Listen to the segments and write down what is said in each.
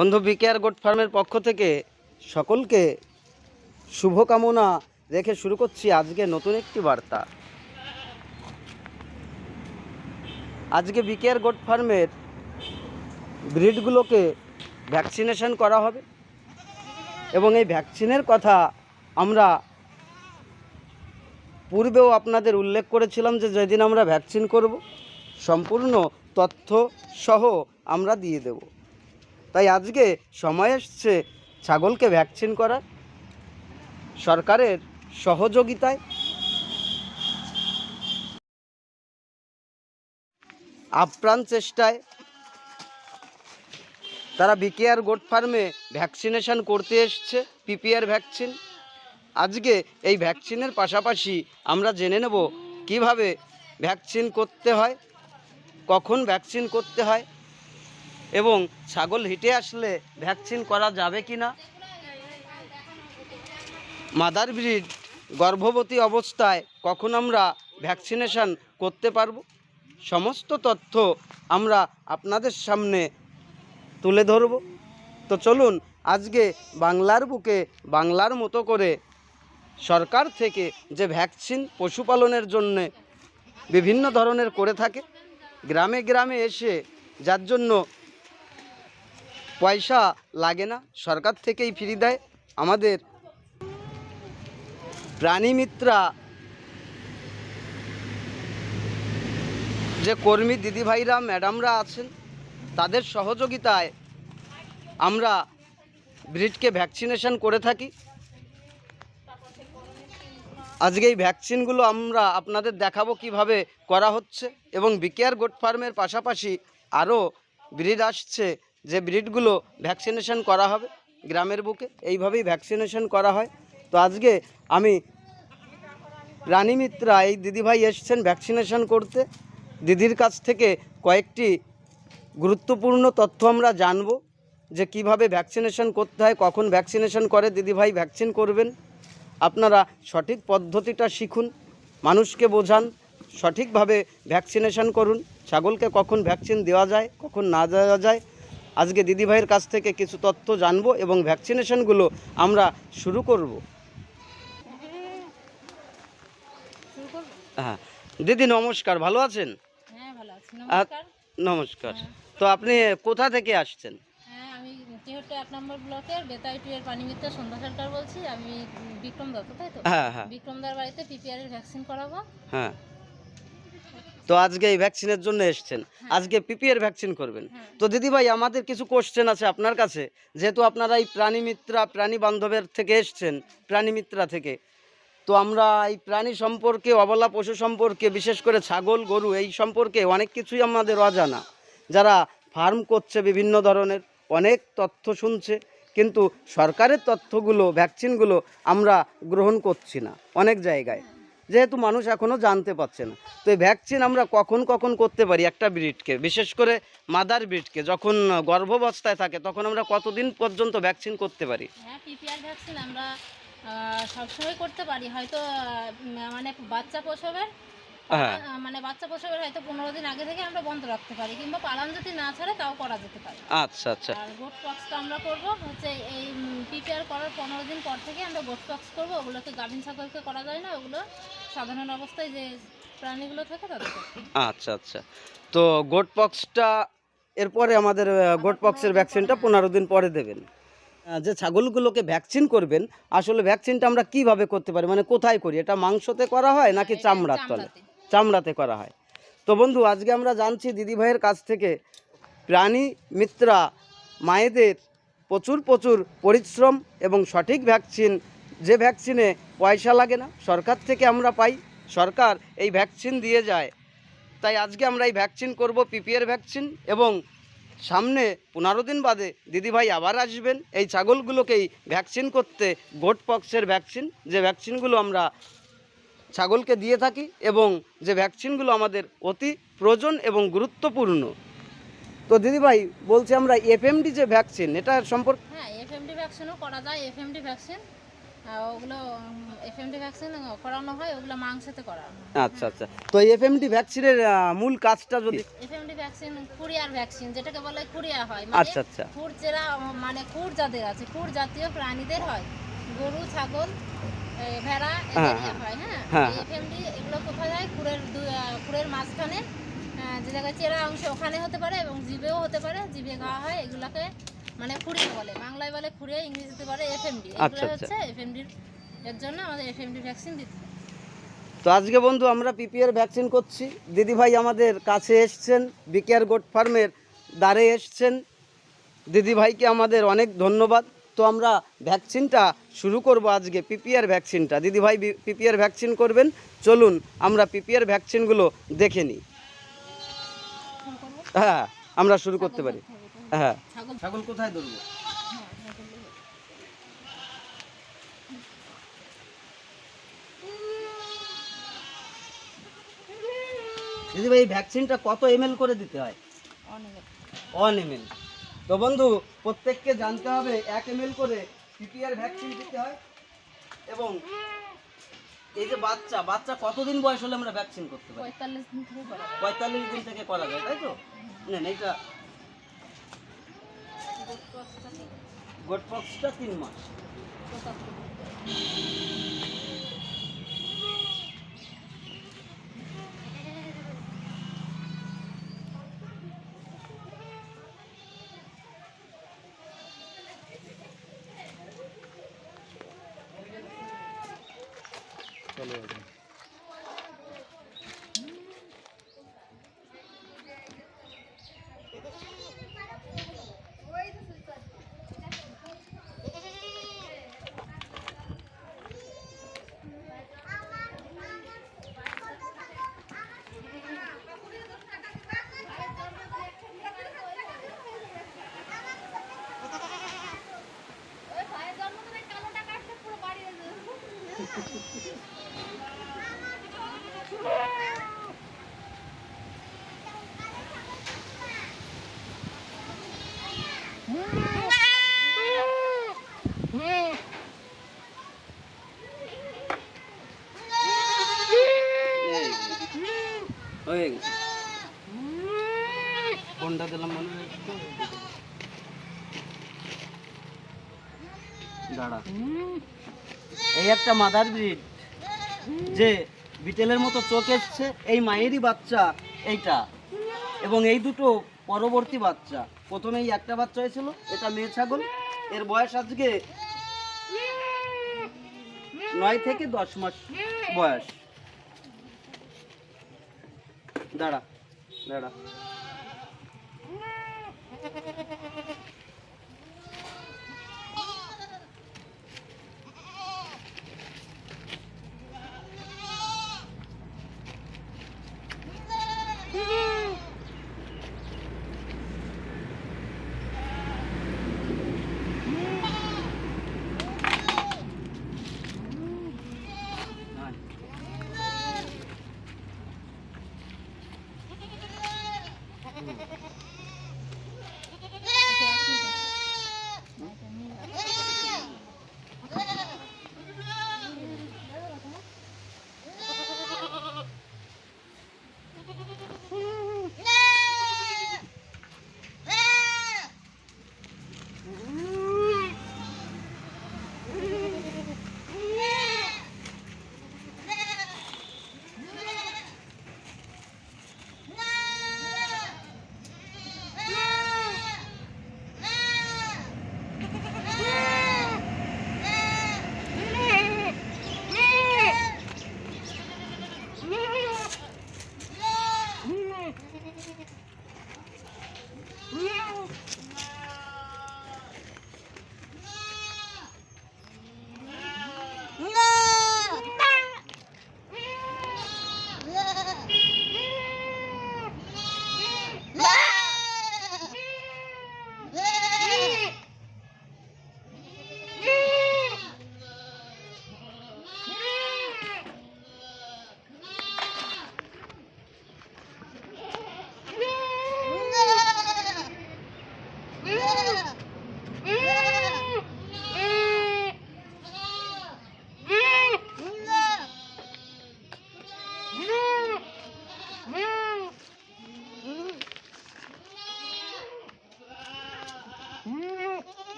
বন্ধু BKR goat ফার্মের পক্ষ থেকে সকলকে শুভকামনা রেখে শুরু করছি আজকে নতুন একটি বার্তা। আজকে বিকেআর গোট ফার্মের ব্রিডগুলোকে ভ্যাকসিনেশন করা হবে এবং এই ভ্যাকসিনের কথা আমরা পূর্বেও আপনাদের উল্লেখ করেছিলাম যে যেদিন আমরা ভ্যাকসিন করব সম্পূর্ণ তথ্য সহ আমরা দিয়ে দেব। তাই আজকে সময় এসছে ছাগলকে ভ্যাকসিন করার, সরকারের সহযোগিতায় আপ্রাণ চেষ্টায় তারা বিকেআর গোট ফার্মে ভ্যাকসিনেশন করতে এসছে পিপিআর ভ্যাকসিন। আজকে এই ভ্যাকসিনের পাশাপাশি আমরা জেনে নেব কিভাবে ভ্যাকসিন করতে হয়, কখন ভ্যাকসিন করতে হয় এবং ছাগল হিটে আসলে ভ্যাকসিন করা যাবে কি না, মাদার ব্রিড গর্ভবতী অবস্থায় কখন আমরা ভ্যাকসিনেশন করতে পারবো, সমস্ত তথ্য আমরা আপনাদের সামনে তুলে ধরব। তো চলুন আজকে বাংলার বুকে বাংলার মতো করে সরকার থেকে যে ভ্যাকসিন পশুপালনের জন্যে বিভিন্ন ধরনের করে থাকে, গ্রামে গ্রামে এসে যার জন্য পয়সা লাগে না, সরকার থেকেই ফ্রি দেয়। আমাদের প্রাণীমিত্রা যে কর্মী দিদিভাইরা ম্যাডামরা আছেন তাদের সহযোগিতায় আমরা ব্রিডকে ভ্যাকসিনেশন করে থাকি। আজকে এই ভ্যাকসিনগুলো আমরা আপনাদের দেখাবো কিভাবে করা হচ্ছে এবং বিকেআর গোট ফার্মের পাশাপাশি আরও ব্রিড আসছে যে ব্রিডগুলো ভ্যাকসিনেশন করা হবে গ্রামের বুকে, এইভাবেই ভ্যাকসিনেশন করা হয়। তো আজকে আমি প্রাণীমিত্রা এই দিদিভাই এসছেন ভ্যাকসিনেশন করতে, দিদির কাছ থেকে কয়েকটি গুরুত্বপূর্ণ তথ্য আমরা জানব যে কিভাবে ভ্যাকসিনেশন করতে হয়, কখন ভ্যাকসিনেশন করে দিদিভাই ভ্যাকসিন করবেন। আপনারা সঠিক পদ্ধতিটা শিখুন, মানুষকে বোঝান, সঠিকভাবে ভ্যাকসিনেশন করুন। ছাগলকে কখন ভ্যাকসিন দেওয়া যায়, কখন না দেওয়া যায়, আজকে দিদিভাইয়ের কাছ থেকে কিছু তথ্য জানব এবং ভ্যাকসিনেশনগুলো আমরা শুরু করব। হ্যাঁ দিদি নমস্কার, ভালো আছেন? হ্যাঁ ভালো আছি, নমস্কার। নমস্কার। তো আপনি কোথা থেকে আসছেন? হ্যাঁ আমি টিহট্ট 1 নম্বর ব্লকের বেতাইটু এর প্রাণীমিত্র সন্ধ্যা সরকার বলছি। আমি বিক্রম দত্ত, তাই তো? হ্যাঁ হ্যাঁ বিক্রমদার বাড়িতে পিপিআর এর ভ্যাকসিন করাবো। হ্যাঁ। তো আজকে এই ভ্যাকসিনের জন্য এসছেন, আজকে পিপিআর ভ্যাকসিন করবেন। তো দিদিভাই আমাদের কিছু কোশ্চেন আছে আপনার কাছে, যেহেতু আপনারা এই প্রাণীমিত্রা প্রাণী বান্ধবের থেকে এসছেন, প্রাণীমিত্রা থেকে, তো আমরা এই প্রাণী সম্পর্কে, অবলা পশু সম্পর্কে, বিশেষ করে ছাগল গরু এই সম্পর্কে অনেক কিছুই আমাদের অজানা। যারা ফার্ম করছে বিভিন্ন ধরনের অনেক তথ্য শুনছে, কিন্তু সরকারের তথ্যগুলো ভ্যাকসিনগুলো আমরা গ্রহণ করছি না অনেক জায়গায়, যেহেতু মানুষ এখনও জানতে পারছে না। তো এই ভ্যাকসিন আমরা কখন কখন করতে পারি একটা ব্রিডকে, বিশেষ করে মাদার ব্রিডকে যখন গর্ভাবস্থায় থাকে তখন আমরা কতদিন পর্যন্ত ভ্যাকসিন করতে পারি? হ্যাঁ পিপিআর ভ্যাকসিন আমরা সবসময় করতে পারি, হয়তো মানে বাচ্চা প্রসবের বাচ্চা প্রসবের হয়তো 15 দিন আগে থেকে আমরা বন্ধ রাখতে পারি, কিংবা পালন যদি না ছাড়ে তাও করা যেতে পারে। আচ্ছা আচ্ছা। আর গোট পক্সটা আমরা করব হচ্ছে এই পিপিআর করার 15 দিন পর থেকে আমরা গোট পক্স করব। ওগুলোকে গাভিন ছাগলকে করা যায় না, ওগুলো সাধারণ অবস্থায় যে প্রাণীগুলো থাকে তাদের করতে। আচ্ছা আচ্ছা। তো গোট পক্সটা এরপরে আমাদের গোট পক্সের ভ্যাকসিনটা 15 দিন পরে দেবেন। যে ছাগলগুলোকে ভ্যাকসিন করবেন, আসলে ভ্যাকসিনটা আমরা কিভাবে করতে পারি, মানে কোথায় করি? এটা মাংসতে করা হয় নাকি চামড়ার তলে? চামড়াতে করা হয়। তো বন্ধু আজকে আমরা জানছি দিদিভাইয়ের কাছ থেকে প্রাণী মিত্রা মায়েদের প্রচুর প্রচুর পরিশ্রম এবং সঠিক ভ্যাকসিন, যে ভ্যাকসিনে পয়সা লাগে না, সরকার থেকে আমরা পাই, সরকার এই ভ্যাকসিন দিয়ে যায়। তাই আজকে আমরা এই ভ্যাকসিন করব পিপিআর ভ্যাকসিন, এবং সামনে 15 দিন বাদে দিদিভাই আবার আসবেন এই ছাগলগুলোকেই ভ্যাকসিন করতে, গোট পক্সের ভ্যাকসিন, যে ভ্যাকসিনগুলো আমরা ছাগলকে দিয়ে থাকি এবং যে ভ্যাকসিনগুলো আমাদের অতি প্রয়োজন এবং গুরুত্বপূর্ণ। তো দিদিভাই বলছি আমরা এফএমডি যে ভ্যাকসিন, এটা সম্পর্কে। হ্যাঁ এফএমডি ভ্যাকসিনও করা যায়। এফএমডি ভ্যাকসিন ওগুলো এফএমডি ভ্যাকসিন করানো হয়, ওগুলো মাংসতে করানো হয়। আচ্ছা আচ্ছা, তো এই এফএমডি ভ্যাকসিনের মূল কাজটা যদি এফএমডি ভ্যাকসিন কুরিয়ার ভ্যাকসিন, যেটাকে বলে কুরিয়া হয়, আচ্ছা মানে আচ্ছা খুর যেরা মানে খুর যাদের আছে, খুর জাতীয় প্রাণীদের হয়, গরু, ছাগল, ভেড়া, হ্যাঁ, এদের হ্যাঁ। হয়। হ্যাঁ, হ্যাঁ, এফএমডি এগুলো কোথায় হয়? খুরের মাঝখানে, যে জায়গায় চেরা অংশ ওখানে হতে পারে এবং জিভেও হতে পারে, জিভে খাওয়া হয়। এগুলাকে মানে খুরিয়া বলে, বাংলায় বলে খুরিয়া, ইংরেজিতে বলে এফএমডি। আচ্ছা, এগুলো আচ্ছা। হচ্ছে এফএমডির, এর জন্য আমাদের এফএমডি ভ্যাকসিন দিতে হয়। তো আজকে বন্ধু আমরা পিপিআর ভ্যাকসিন করছি। দিদিভাই আমাদের কাছে এসছেন, বিকেআর গোট ফার্মের দ্বারে এসছেন। দিদিভাইকে আমাদের অনেক ধন্যবাদ। তো আমরা ভ্যাকসিনটা শুরু করব আজকে, পিপিআর ভ্যাকসিনটা। দিদিভাই পিপিআর ভ্যাকসিন করবেন, চলুন আমরা পিপিআর ভ্যাকসিনগুলো দেখে নিই। হ্যাঁ, আমরা শুরু করতে পারি। হ্যাঁ, ছাগল ছাগল কোথায় ধরবো? দিদিভাই এই ভ্যাকসিনটা কত এমএল করে দিতে হয়? অনেক 1 ml। তো বন্ধু প্রত্যেককে জানতে হবে 1 ml করে পিপিআর ভ্যাকসিন দিতে হয়। এবং এই যে বাচ্চা কতদিন বয়স হলে আমরা ভ্যাকসিন করতে পারি? 45 দিন থেকে করা হয়। 45 দিন থেকে করা যায়, তাই তো? নেন এইটা, গোট পক্সটা 3 মাস। হয়ে গেছে। কোনটা দিলাম মনে হয় তো? দাঁড়া, এই একটা মাদার ব্রিড, যে বিটেলের মতো চোখ এসছে, এই মায়েরই বাচ্চা এইটা। এবং এই দুটো পরবর্তী বাচ্চা। প্রথমে এই একটা বাচ্চা হয়েছিল, এটা মেয়ে ছাগল। এর বয়স আজকে 9 থেকে 10 মাস বয়স। দাঁড়া দাঁড়া,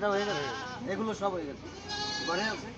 এটা হয়ে গেছে, এগুলো সব হয়ে গেছে, ঘরে আছে।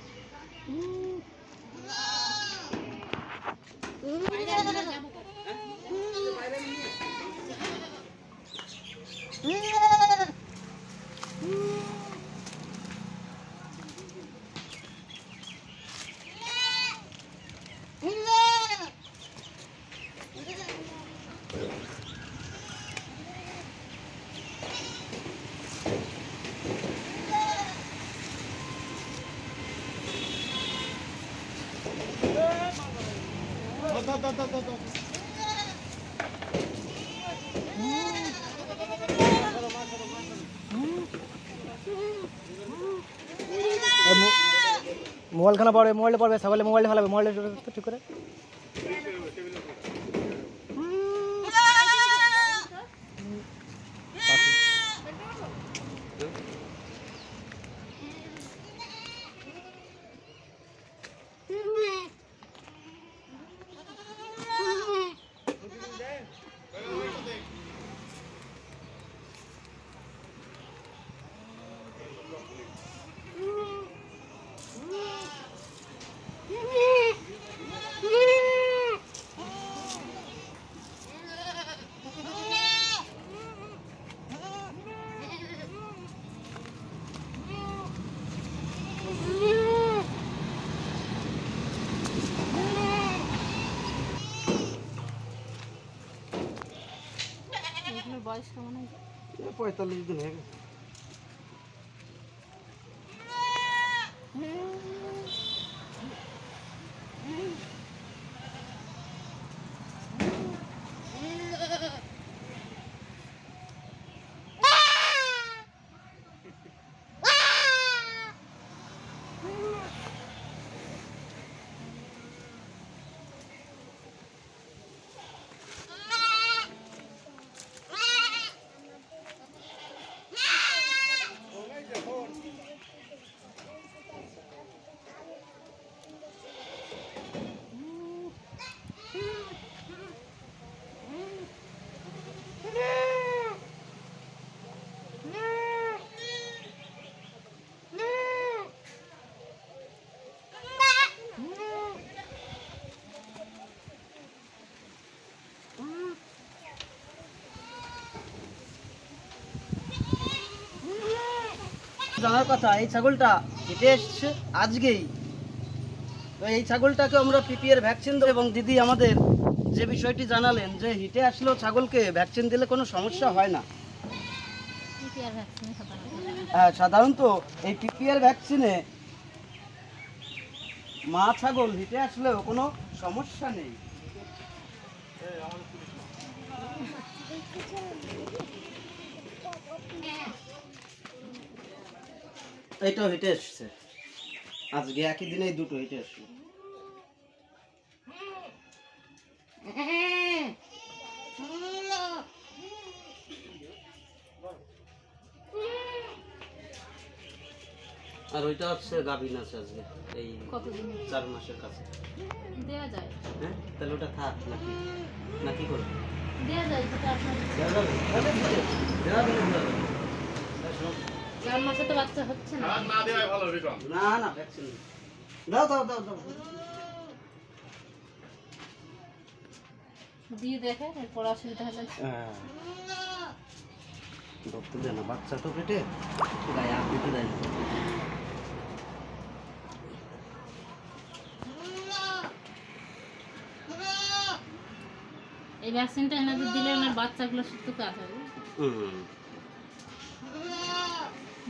মোবাইল খানা পড়বে, মোবাইলে পড়বে, সকালে মোবাইলে ফেলাবে, মোবাইলে ঠিক করে। বয়স কেমন আছে? 45 দিন হয়ে গেছে। জানার কথা, এই ছাগলটা হেঁটে এসছে আজকেই, তো এই ছাগলটাকে আমরা পিপিআর ভ্যাকসিন দেবো। এবং দিদি আমাদের যে বিষয়টি জানালেন যে হিটে আসলেও ছাগলকে ভ্যাকসিন দিলে কোনো সমস্যা হয় না। পিপিআর ভ্যাকসিনে হ্যাঁ, সাধারণত এই পিপিআর ভ্যাকসিনে মা ছাগল হিটে আসলেও কোনো সমস্যা নেই। এইটাও হেঁটে এসছে আজকে, একই দিনেই দুটো হেঁটে আসলো। আর ওইটা হচ্ছে গাভিন আছে আজকে, এই কতদিন 4 মাসের কাছে। দেওয়া যায়? হ্যাঁ, তাহলে ওটা থাক নাকি করবে? দেওয়া যায়, যেটা আপনার দেওয়া যাবে? তাহলে দিতে দেওয়া দিলে দেওয়া যাবে। 4 মাসে তো বাচ্চা হচ্ছে না। না না, ভ্যাকসিন দাও দাও দাও দাও। দিয়ে দেখে এরপর অসুবিধা হলে হ্যাঁ, ধরতে দেয় না, বাচ্চা তো পেটে গায়ে হাত দিতে দেয় না। এই ভ্যাকসিনটা এনাদের দিলে ওনার বাচ্চাগুলো সুস্থ কাজ হবে।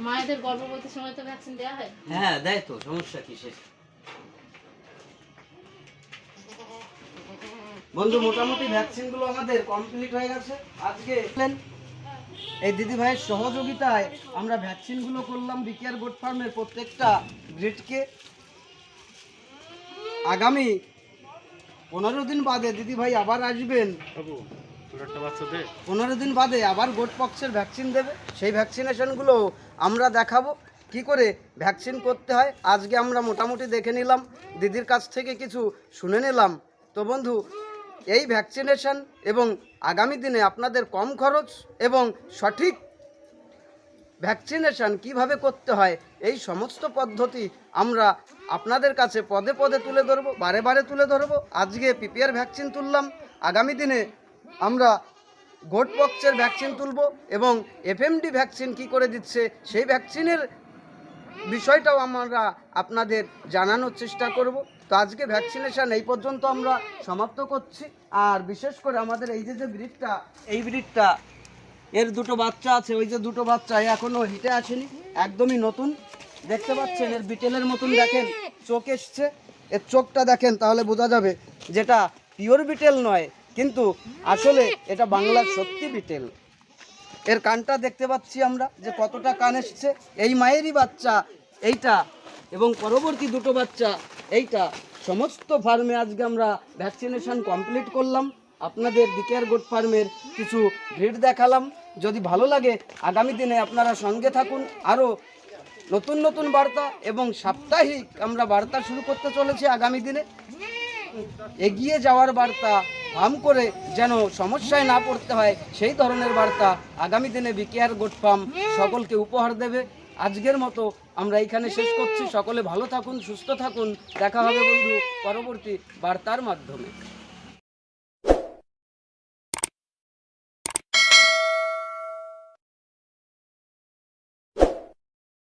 মায়েদের গর্ভবতীর সময় তো ভ্যাকসিন দেওয়া হয়। হ্যাঁ, দেয় তো, সমস্যা কিসের? বন্ধু, মোটামুটি ভ্যাকসিনগুলো আমাদের কমপ্লিট হয়ে গেছে আজকে। এই দিদি ভাইয়ের সহযোগিতায় আমরা ভ্যাকসিনগুলো করলাম বিকেআর গোট ফার্মের প্রত্যেকটা ব্রিডকে। আগামী 15 দিন বাদে দিদি ভাই আবার আসবেন, 15 দিন বাদে আবার গোট পক্সের ভ্যাকসিন দেবে। সেই ভ্যাকসিনেশনগুলো আমরা দেখাবো কি করে ভ্যাকসিন করতে হয়। আজকে আমরা মোটামুটি দেখে নিলাম, দিদির কাছ থেকে কিছু শুনে নিলাম। তো বন্ধু, এই ভ্যাকসিনেশন এবং আগামী দিনে আপনাদের কম খরচ এবং সঠিক ভ্যাকসিনেশন কিভাবে করতে হয় এই সমস্ত পদ্ধতি আমরা আপনাদের কাছে পদে পদে তুলে ধরবো, বারে বারে তুলে ধরবো। আজকে পিপিআর ভ্যাকসিন তুললাম, আগামী দিনে আমরা গোট পক্সের ভ্যাকসিন তুলব এবং এফএমডি ভ্যাকসিন কি করে দিচ্ছে সেই ভ্যাকসিনের বিষয়টাও আমরা আপনাদের জানানোর চেষ্টা করব। তো আজকে ভ্যাকসিনেশন এই পর্যন্ত আমরা সমাপ্ত করছি। আর বিশেষ করে আমাদের এই যে ব্রিডটা, এই ব্রিডটা এর দুটো বাচ্চা আছে, ওই যে দুটো বাচ্চা এখনো হিটে আসেনি, একদমই নতুন। দেখতে পাচ্ছেন এর বিটেলের মতন, দেখেন চোখ এসছে, এর চোখটা দেখেন, তাহলে বোঝা যাবে যেটা পিওর বিটেল নয়, কিন্তু আসলে এটা বাংলার সত্যি বিটেল। এর কানটা দেখতে পাচ্ছি আমরা যে কতটা কান এসছে। এই মায়েরই বাচ্চা এইটা এবং পরবর্তী দুটো বাচ্চা এইটা। সমস্ত ফার্মে আজকে আমরা ভ্যাকসিনেশন কমপ্লিট করলাম। আপনাদের বিকেআর গোট ফার্মের কিছু ব্রিড দেখালাম। যদি ভালো লাগে আগামী দিনে আপনারা সঙ্গে থাকুন। আরও নতুন নতুন বার্তা এবং সাপ্তাহিক আমরা বার্তা শুরু করতে চলেছি আগামী দিনে। এগিয়ে যাওয়ার বার্তা, ফার্ম করে যেন সমস্যায় না পড়তে হয় সেই ধরনের বার্তা আগামী দিনে বিকেআর গোট ফার্ম সকলকে উপহার দেবে। আজকের মতো আমরা এইখানে শেষ করছি। সকলে ভালো থাকুন, সুস্থ থাকুন। দেখা হবে বন্ধু পরবর্তী বার্তার মাধ্যমে।